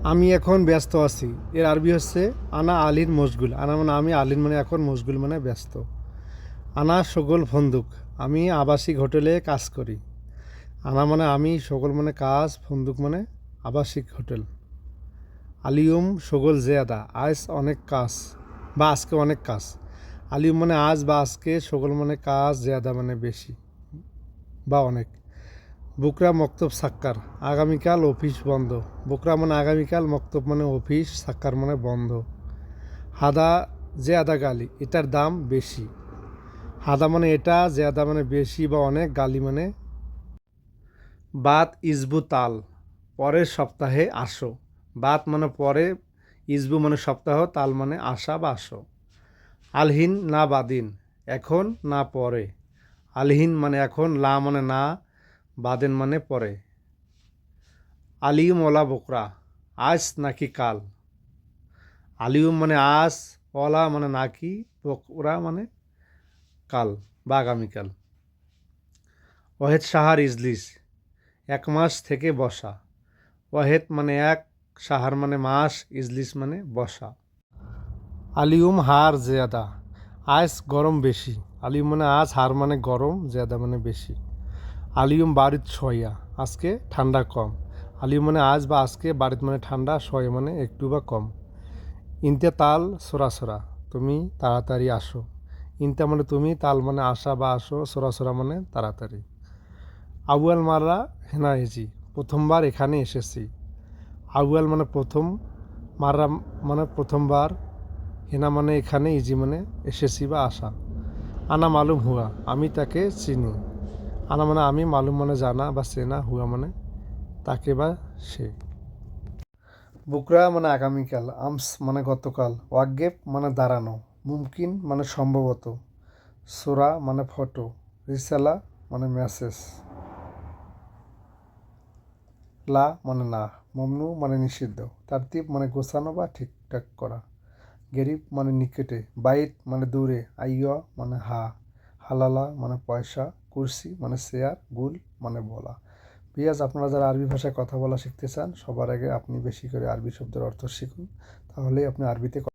আমি এখন ব্যস্ত আছি। এর আরবি হচ্ছে আনা আলীর মশগুল। আনা মানে আমি, আলীর মানে এখন, মশগুল মানে ব্যস্ত। আনা সগোল ফন্দুক। আমি আবাসিক হোটেলে কাজ করি। আনা মানে আমি, সগোল মানে কাজ, ফন্দুক মানে আবাসিক হোটেল। আলিয়ম সগোল জেয়াদা। আজ অনেক কাজ বা আজকে অনেক কাজ। আলিয়ম মানে আজ বা আজকে, সগোল মানে কাজ, জেয়াদা মানে বেশি বা অনেক। বুকরা মক্তব সাক্কার। আগামীকাল অফিস বন্ধ। বুকরা মানে আগামীকাল, মক্তব মানে অফিস, সাক্কার মানে বন্ধ। হাদা যে আদা গালি, এটার দাম বেশি। হাদা মানে এটা, যে আদা মানে বেশি বা অনেক, গালি মানে। বাত ইসবু তাল। পরের সপ্তাহে আসো। বাত মানে পরে, ইসবু মানে সপ্তাহ, তাল মানে আসা বা আসো। আলহিন না বাদিন। এখন না পরে। আলহিন মানে এখন, লা মানে না, বাদেন মানে পরে। আলিম ওলা বোকরা। আজ নাকি কাল। আলিউম মানে আজ, ওলা মানে নাকি, বোকরা মানে কাল বা আগামীকাল। ওয়াহেদ সাহার ইজলিস। এক মাস থেকে বসা। ওয়াহেদ মানে এক, সাহার মানে মাস, ইজলিস মানে বসা। আলিউম হার জেয়াদা। আজ গরম বেশি। আলিউম মানে আজ, হার মানে গরম, জেয়াদা মানে বেশি। আলিউম বারিদ শয়া। আজকে ঠান্ডা কম। আলিউম মানে আজ বা আজকে, বারিদ মানে ঠান্ডা, শয়া মানে একটু বা কম। ইনতে তাল সোরা, তুমি তাড়াতাড়ি আসো। ইনতে মানে তুমি, তাল মানে আসা বা আসো, সোরা মানে তাড়াতাড়ি। আউয়াল মাররা হেনা এজি। প্রথমবার এখানে এসেছি। আউয়াল মানে প্রথম, মাররা মানে প্রথমবার, হেনা মানে এখানে, ইজি মানে এসেছি বা আসা। আনা মালুম হুয়া। আমি তাকে চিনি। আনা মানে আমি, মালুম মানে জানা বা চেনা, হুয়া মানে তাকে বা সে। বুকরা মানে আগামীকাল। আমস মানে গতকাল। ওয়াগেব মানে দাঁড়ানো। মুমকিন মানে সম্ভবত। সোরা মানে ফটো। রিসালা মানে মেসেজ। লা মানে না। মমনু মানে নিষিদ্ধ। তারতিব মানে গোছানো বা ঠিকঠাক করা। গেরিব মানে নিকটে। বাইত মানে দূরে। আইয়া মানে হা। হালালা মানে পয়সা। কুরসি মানে চেয়ার। গুল মানে বলা। পিয়াজ, আপনারা যারা আরবি ভাষায় কথা বলা শিখতে চান, সবার আগে আপনি বেশি করে আরবি শব্দের অর্থ শিখুন, তাহলেই আপনি আরবিতে